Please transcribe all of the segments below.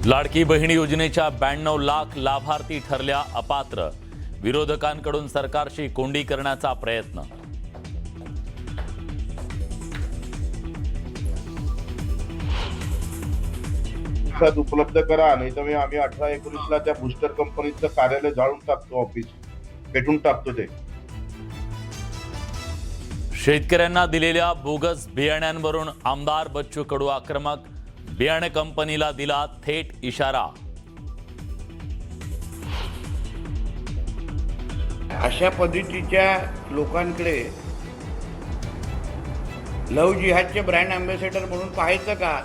लाडकी बहीण योजनेच्या 92 लाख लाभार्थी ठरल्या अपात्र। विरोधकांकडून सरकारशी कोंडी करण्याचा प्रयत्न। उपलब्ध करा, नाही तर आम्ही 18-19ला त्या बूस्टर कंपनीचं कार्यालय जाळून टाकतो, ऑफिस पेटून टाकतो ते। शेतकऱ्यांना दिलेल्या बोगस बियाण्यांवरून आमदार बच्चू कडू आक्रमक। बियाणे कंपनीला दिला थेट इशारा। अशा पद्धतीच्या लोकांकडे लव जिहादचे ब्रँड अँबॅसेडर म्हणून पाहायचं का?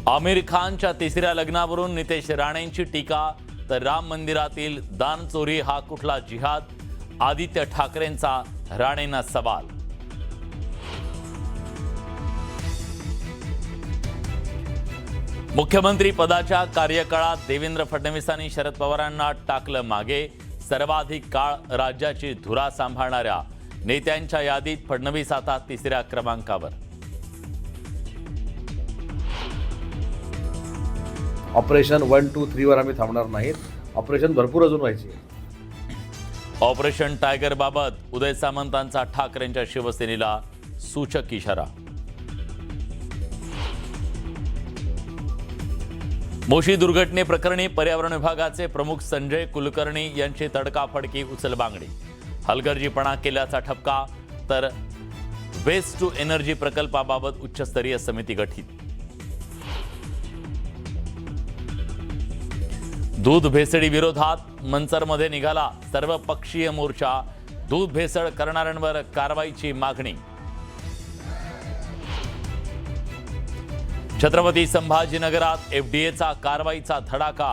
आमिर खानच्या तिसऱ्या लग्नावरून नितेश राणेंची टीका, तर राम मंदिरातील दान चोरी हा कुठला जिहाद? आदित्य ठाकरेंचा राणेंना सवाल। मुख्यमंत्री पदाच्या कार्यकाळात देवेंद्र फडणवीसांनी शरद पवारांना टाकलं मागे। सर्वाधिक काळ राज्याची धुरा सांभाळणाऱ्या नेत्यांच्या यादीत फडणवीस आता तिसऱ्या क्रमांकावर। ऑपरेशन 1, 2, 3 वर आम्ही थांबणार नाहीत। ऑपरेशन भरपूर अजून व्हायची। ऑपरेशन टायगर बाबत उदय सामंतांचा ठाकरेंच्या शिवसेनेला सूचक इशारा। मोशी दुर्घटनेप्रकरणी पर्यावरण विभागाचे प्रमुख संजय कुलकर्णी यांची तडकाफडकी उचलबांगडी। हलगर्जीपणा केल्याचा ठपका, तर वेस्ट टू एनर्जी प्रकल्पाबाबत उच्चस्तरीय समिती गठीत। दूध भेसळी विरोधात मंचरमध्ये निघाला सर्वपक्षीय मोर्चा। दूध भेसळ करणाऱ्यांवर कारवाईची मागणी। छत्रपती संभाजीनगरात एफडीएचा कारवाईचा धडाका।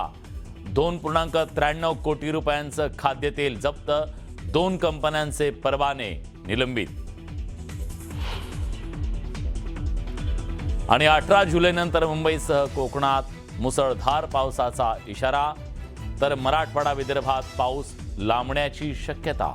2.93 कोटी रुपयांचं खाद्यतेल जप्त। 2 कंपन्यांचे परवाने निलंबित। आणि 18 जुलैनंतर मुंबईसह कोकणात मुसळधार पावसाचा इशारा, तर मराठवाडा विदर्भात पाऊस लांबण्याची शक्यता।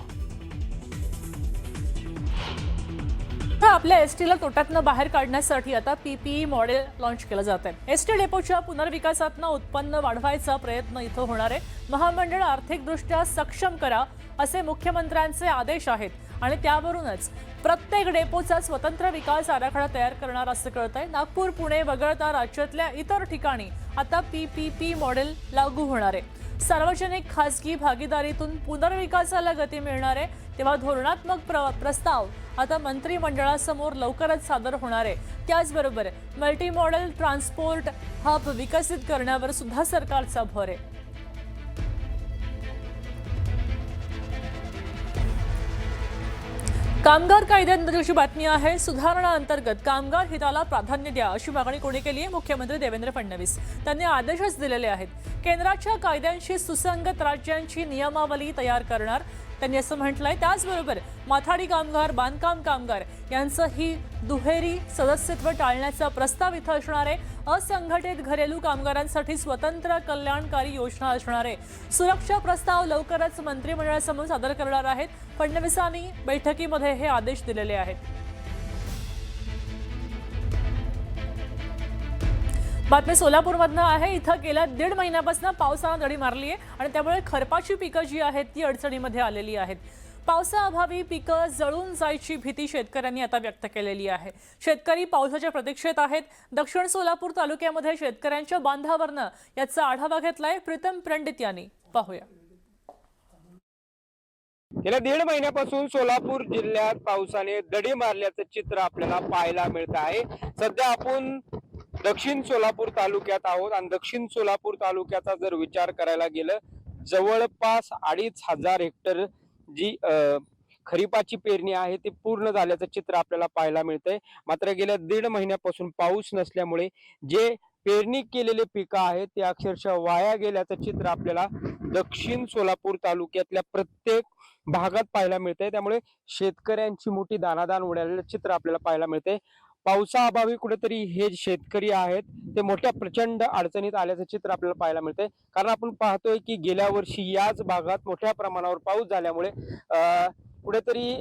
आपल्या एसटीला तोट्यातनं बाहेर काढण्यासाठी आता पीपीई मॉडेल लॉन्च केलं जात आहे। एसटी डेपोच्या पुनर्विकासातनं उत्पन्न वाढवायचा प्रयत्न इथं होणार आहे। महामंडळ आर्थिकदृष्ट्या सक्षम करा असे मुख्यमंत्र्यांचे आदेश आहेत आणि त्यावरूनच प्रत्येक डेपोचा स्वतंत्र विकास आराखडा तयार करणार असं कळतंय। नागपूर, पुणे वगळता राज्यातल्या इतर ठिकाणी आता पीपीपी मॉडेल लागू होणार आहे। सार्वजनिक खासगी भागीदारीतून पुनर्विकासाला गती मिळणार आहे, तेव्हा धोरणात्मक प्रस्ताव आता मंत्रिमंडळासमोर लवकरच सादर होणार आहे। त्याचबरोबर मल्टी मॉडेल ट्रान्सपोर्ट हब विकसित करण्यावर सुद्धा सरकारचा भर आहे। कामगार कायद्यांबद्दलची बातमी आहे। सुधारणा अंतर्गत कामगार हिताला प्राधान्य द्या अशी मागणी कोणी केली आहे? मुख्यमंत्री देवेंद्र फडणवीस त्यांनी आदेशच दिलेले आहेत। केंद्राच्या कायद्यांशी सुसंगत राज्यांची नियमावली तयार करणार त्यांनी असं म्हटलंय। त्याचबरोबर माथाडी कामगार, बांधकाम कामगार यांचं ही दुहेरी सदस्यत्व टाळण्याचा प्रस्ताव इथं असणार आहे। असंघटित घरेलू कामगारांसाठी स्वतंत्र कल्याणकारी योजना असणार आहे। सुरक्षा प्रस्ताव लवकरच मंत्रिमंडळासमोर सादर करणार आहेत। फडणवीसांनी बैठकीमध्ये हे आदेश दिलेले आहेत। बातमी सोलापूरमधनं आहे। इथं गेल्या 1.5 महिन्यापासून पावसानं दडी मारली आहे आणि त्यामुळे खरपाची पिकं जी आहेत ती अडचणीमध्ये आलेली आहेत। पावसाअभावी पिकं जळून जायची भीती शेतकऱ्यांनी आता व्यक्त केलेली आहे। शेतकरी पावसाच्या प्रतीक्षेत आहेत। दक्षिण सोलापूर तालुक्यामध्ये शेतकऱ्यांच्या बांधावरनं याचा आढावा घेतलाय प्रीतम पंडित यांनी। पाहूया। गेल्या 1.5 महिन्यापासून सोलापूर जिल्ह्यात पावसाने दडी मारल्याचं चित्र आपल्याला पाहायला मिळत आहे। सध्या आपण दक्षिण सोलापूर तालुक्यात आहोत आणि दक्षिण सोलापूर तालुक्याचा जर विचार करायला गेलं जवळपास 2,500 हेक्टर जी खरीपाची पेरणी आहे ती पूर्ण झाल्याचं चित्र आपल्याला पाहायला मिळतंय। मात्र गेल्या 1.5 महिन्यापासून पाऊस नसल्यामुळे जे पेरणी केलेले पिकं आहेत ते अक्षरशः वाया गेल्याचं चित्र आपल्याला दक्षिण सोलापूर तालुक्यातल्या प्रत्येक भागात पाहायला मिळतंय। त्यामुळे शेतकऱ्यांची मोठी दानादान उडालेलं चित्र आपल्याला पाहायला मिळतंय। पावसाअभावी कुठेतरी हे शेतकरी आहेत ते मोठ्या प्रचंड अडचणीत आल्याचं चित्र आपल्याला पाहायला मिळतंय। कारण आपण पाहतोय की गेल्या वर्षी याच भागात मोठ्या प्रमाणावर पाऊस झाल्यामुळे कुठेतरी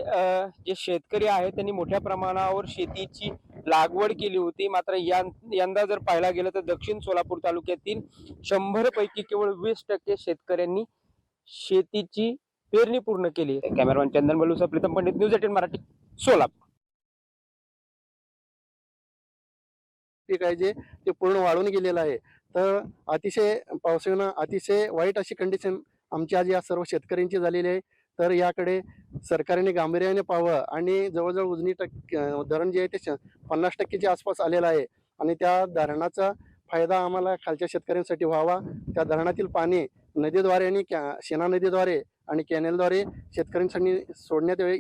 जे शेतकरी आहेत त्यांनी मोठ्या प्रमाणावर शेतीची लागवड केली होती. मात्र यंदा जर पाहायला गेलं तर दक्षिण सोलापूर तालुक्यातील 100 पैकी केवळ 20% शेतकऱ्यांनी शेतीची पेरणी पूर्ण केली. कॅमेरामॅन चंदन बलूसा, प्रीतम पंडित, न्यूज 18 मराठी, सोलापूर. पीक आहे जे ते पूर्ण वाळून गेलेलं आहे. तर अतिशय पावसानं अतिशय वाईट अशी कंडिशन आमच्या आज या सर्व शेतकऱ्यांची झालेली आहे. तर याकडे सरकारने गांभीर्याने पाहावं आणि जवळजवळ उजनी धरण जे आहे ते 50%च्या आसपास आलेलं आहे आणि त्या धरणाचा फायदा आम्हाला खालच्या शेतकऱ्यांसाठी व्हावा. त्या धरणातील पाणी नदीद्वारे आणि शेना नदीद्वारे आणि कॅनेलद्वारे शेतकऱ्यांसाठी सोडण्यात यावे.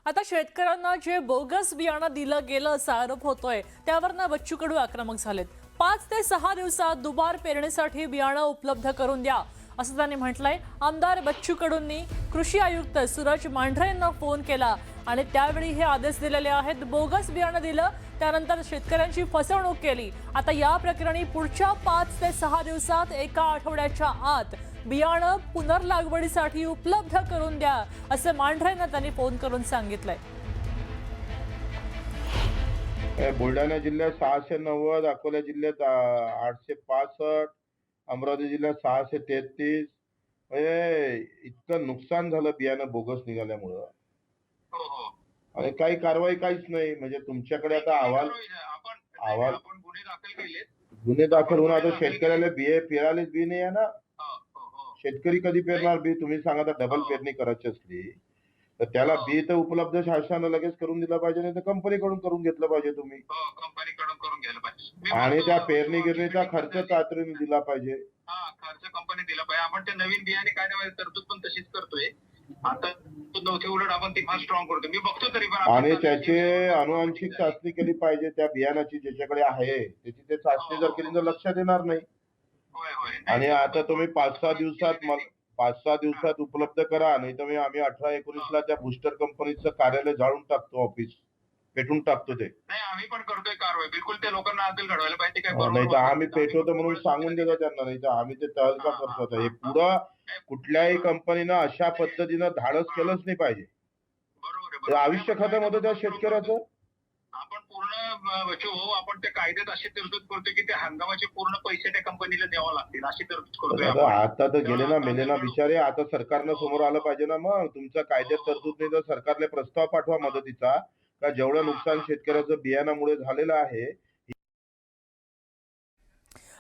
आता शेतकऱ्यांना जे बोगस बियाणं दिलं गेलं असा आरोप होतोय त्यावरनं बच्चू कडू आक्रमक झालेत. 5 ते 6 दिवसात दुबार पेरणीसाठी बियाणं उपलब्ध करून द्या असं त्यांनी म्हटलंय. आमदार बच्चू कडूंनी कृषी आयुक्त सूरज मांढरे यांना फोन केला आणि त्यावेळी हे आदेश दिलेले आहेत. बोगस बियाणं दिलं, त्यानंतर शेतकऱ्यांची फसवणूक केली. आता या प्रकरणी पुढच्या 5 ते 6 दिवसात एका आठवड्याच्या आत बियाणं पुनर्लागवडीसाठी उपलब्ध करून द्या असं मांढरेंना त्यांनी फोन करून सांगितलंय. बुलढाणा जिल्ह्यात 690, अकोला जिल्ह्यात 865, अमरावती जिल्ह्यात 633. म्हणजे इतकं नुकसान झालं बियाणं बोगस निघाल्यामुळं आणि काही कारवाई काहीच नाही. म्हणजे तुमच्याकडे आता अहवाल गुन्हे दाखल होऊन आता शेतकऱ्याला पेरायलाच बी नाही आहे ना. शेतकरी कधी पेरणार बी? तुम्ही सांगा, तर डबल पेरणी करायची असली तर त्याला बी तर उपलब्ध शासनानं लगेच करून दिलं पाहिजे, नाही तर कंपनीकडून करून घेतलं पाहिजे तुम्ही. कंपनीकडून करून घ्यायला पाहिजे आणि त्या पेरणी गिरणीचा खर्च तातडीने दिला पाहिजे. खर्च कंपनी दिला पाहिजे. आपण ते नवीन बियाणे कायद्यामध्ये तरतूद पण तशीच करतोय. आता नव्हते, उलट आपण ती फार स्ट्रॉंग करतो. मी बघतो तरी पण. आणि त्याची अनुवांशिक चाचणी केली पाहिजे त्या बियाणाची, ज्याच्याकडे आहे त्याची ते चाचणी जर केली तर लक्षात येणार नाही. आणि आता तुम्ही 5-6 दिवसात उपलब्ध करा, नाही तर आम्ही 18-19ला त्या बुस्टर कंपनीचं कार्यालय जाळून टाकतो, ऑफिस पेटून टाकतो. ते नाही, आम्ही पण करतोय कारवाई. बिलकुल ते लोकांना अद्दल घडवायला पाहिजे. काय नाही तर आम्ही पेटवतो म्हणून सांगून देतो त्यांना, नाही तर आम्ही ते तहलका करतो. हे पुढं कुठल्याही कंपनीनं अशा पद्धतीनं धाडस केलंच नाही पाहिजे. बरोबर आयुष्य खतम होतं त्या शेतकऱ्याचं. आपण पूर्ण आपण ते कायद्यात अशी तरतूद करतोय की त्या हंगामाचे पूर्ण पैसे त्या कंपनीला द्यावं लागतील, अशी तरतूद करतोय. आता तर गेले ना, मेले ना बिचारे. आता सरकारनं समोर आलं पाहिजे ना. मग तुमचा कायद्यात तरतूद नाही तर सरकारला प्रस्ताव पाठवा मदतीचा, का जेवढं नुकसान शेतकऱ्याचं बियाणामुळे झालेलं आहे.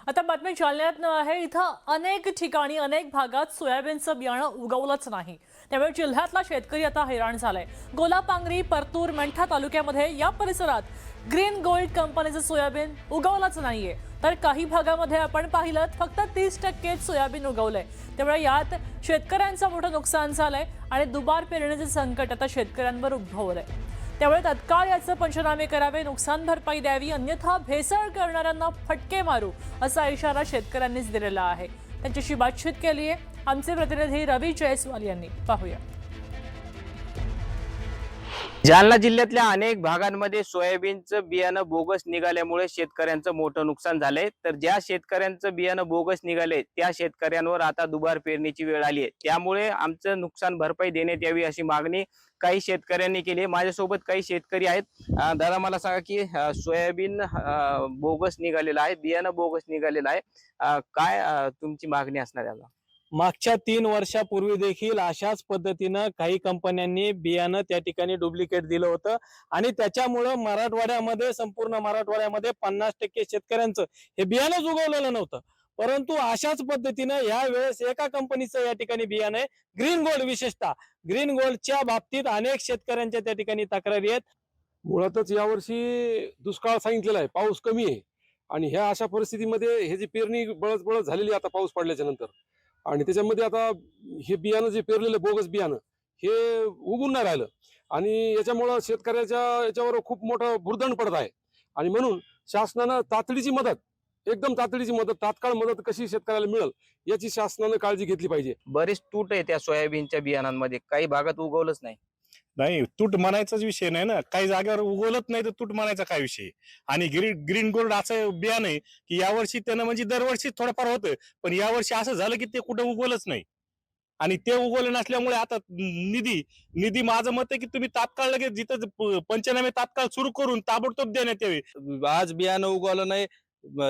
आता बातमी जालन्यात आहे. इथं अनेक ठिकाणी अनेक भागात सोयाबीनचं बियाणं उगवलंच नाही. त्यामुळे जिल्ह्यातला शेतकरी आता हैराण झालाय. गोलापांगरी, परतूर, मंठा तालुक्यामध्ये या परिसरात ग्रीन गोल्ड कंपनीचं सोयाबीन उगवलंच नाहीये. तर काही भागामध्ये आपण पाहिलं फक्त 30% सोयाबीन उगवलंय. त्यामुळे यात शेतकऱ्यांचं मोठं नुकसान झालंय आणि दुबार पेरणीचं संकट आता शेतकऱ्यांवर उद्भवलंय. त्यामुळे तत्काळ याचे पंचनामे करावे, नुकसान भरपाई द्यावी, अन्यथा भेसळ करणाऱ्यांना फटके मारू असा इशारा शेतकऱ्यांनीच दिलेला आहे. त्यांच्याशी बातचीत केली आहे आमचे प्रतिनिधी रवी जयस्वाल यांनी. पाहूया. जालना जिल्ह्यातल्या अनेक भागांमध्ये सोयाबीनचं बियाणं बोगस निघाल्यामुळे शेतकऱ्यांचं मोठं नुकसान झालंय. तर ज्या शेतकऱ्यांचं बियाणं बोगस निघाले त्या शेतकऱ्यांवर आता दुबार पेरणीची वेळ आली आहे. त्यामुळे आमचं नुकसान भरपाई देण्यात यावी अशी मागणी काही शेतकऱ्यांनी केली आहे. माझ्यासोबत काही शेतकरी आहेत. दादा, मला सांगा की सोयाबीन बोगस निघालेलं आहे, बियाणं बोगस निघालेलं आहे, काय तुमची मागणी असणार याला? मागच्या 3 वर्षापूर्वी देखील अशाच पद्धतीनं काही कंपन्यांनी बियाणं त्या ठिकाणी डुप्लिकेट दिलं होतं आणि त्याच्यामुळं मराठवाड्यामध्ये, संपूर्ण मराठवाड्यामध्ये 50% शेतकऱ्यांचं हे बियाणंच उगवलेलं नव्हतं. परंतु अशाच पद्धतीनं या वेळेस एका कंपनीचं या ठिकाणी बियाणं आहे, ग्रीन गोल्ड. विशेषतः ग्रीन गोल्डच्या बाबतीत अनेक शेतकऱ्यांच्या त्या ठिकाणी तक्रारी आहेत. मुळातच यावर्षी दुष्काळ सांगितलेला आहे, पाऊस कमी आहे आणि ह्या अशा परिस्थितीमध्ये हे जी पेरणी बळच झालेली आता पाऊस पडल्याच्या नंतर, आणि त्याच्यामध्ये आता हे बियाणं जे पेरलेलं बोगस बियाणं हे उगून नाही राहिलं आणि याच्यामुळं शेतकऱ्याच्या याच्यावर खूप मोठं भुर्दंड पडत आहे. आणि म्हणून शासनानं तातडीची मदत, एकदम तातडीची मदत, तात्काळ मदत कशी शेतकऱ्याला मिळेल याची शासनानं काळजी घेतली पाहिजे. बरेच तूट आहे त्या सोयाबीनच्या बियाणांमध्ये, काही भागात उगवलंच नाही. नाही, तूट म्हणायचाच विषय नाही ना. काही जागेवर उगवलत नाही तर तूट म्हणायचा काय विषय. आणि ग्रीन गोल्ड असं बियाणं आहे की यावर्षी त्यानं म्हणजे दरवर्षी थोडंफार होतं, पण यावर्षी असं झालं की ते कुठं उगवलंच नाही. आणि ते उगवले नसल्यामुळे आता निधी माझं मत आहे की तुम्ही तात्काळ लगेच जिथं पंचनामे तात्काळ सुरू करून ताबडतोब देण्यात यावे. आज बियाणं उगवलं नाही,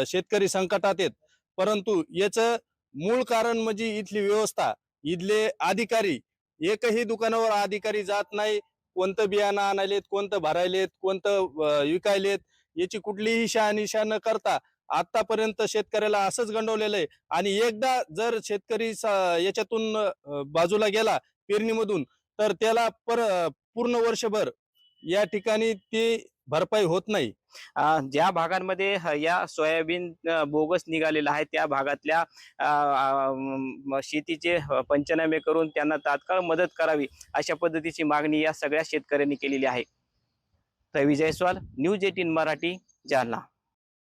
शेतकरी संकटात आहेत, परंतु याचं मूळ कारण म्हणजे इथली व्यवस्था, इथले अधिकारी, एकही दुकानावर अधिकारी जात नाही. कोणतं बियाणं आणायलेत, कोणतं भरायलेत, कोणतं विकायलेत, याची कुठलीही शहानिशा न करता आतापर्यंत शेतकऱ्याला असंच गंडवलेलं आहे. आणि एकदा जर शेतकरी याच्यातून बाजूला गेला पेरणीमधून, तर त्याला पूर्ण वर्षभर या ठिकाणी ती भरपाई होत नाही. ज्या भागांमध्ये या सोयाबीन बोगस निघालेला आहे त्या भागातल्या शेतीचे पंचनामे करून त्यांना तात्काळ मदत करावी अशा पद्धतीची मागणी या सगळ्या शेतकऱ्यांनी केलेली आहे. रवी जयस्वाल, न्यूज 18 मराठी, जालना.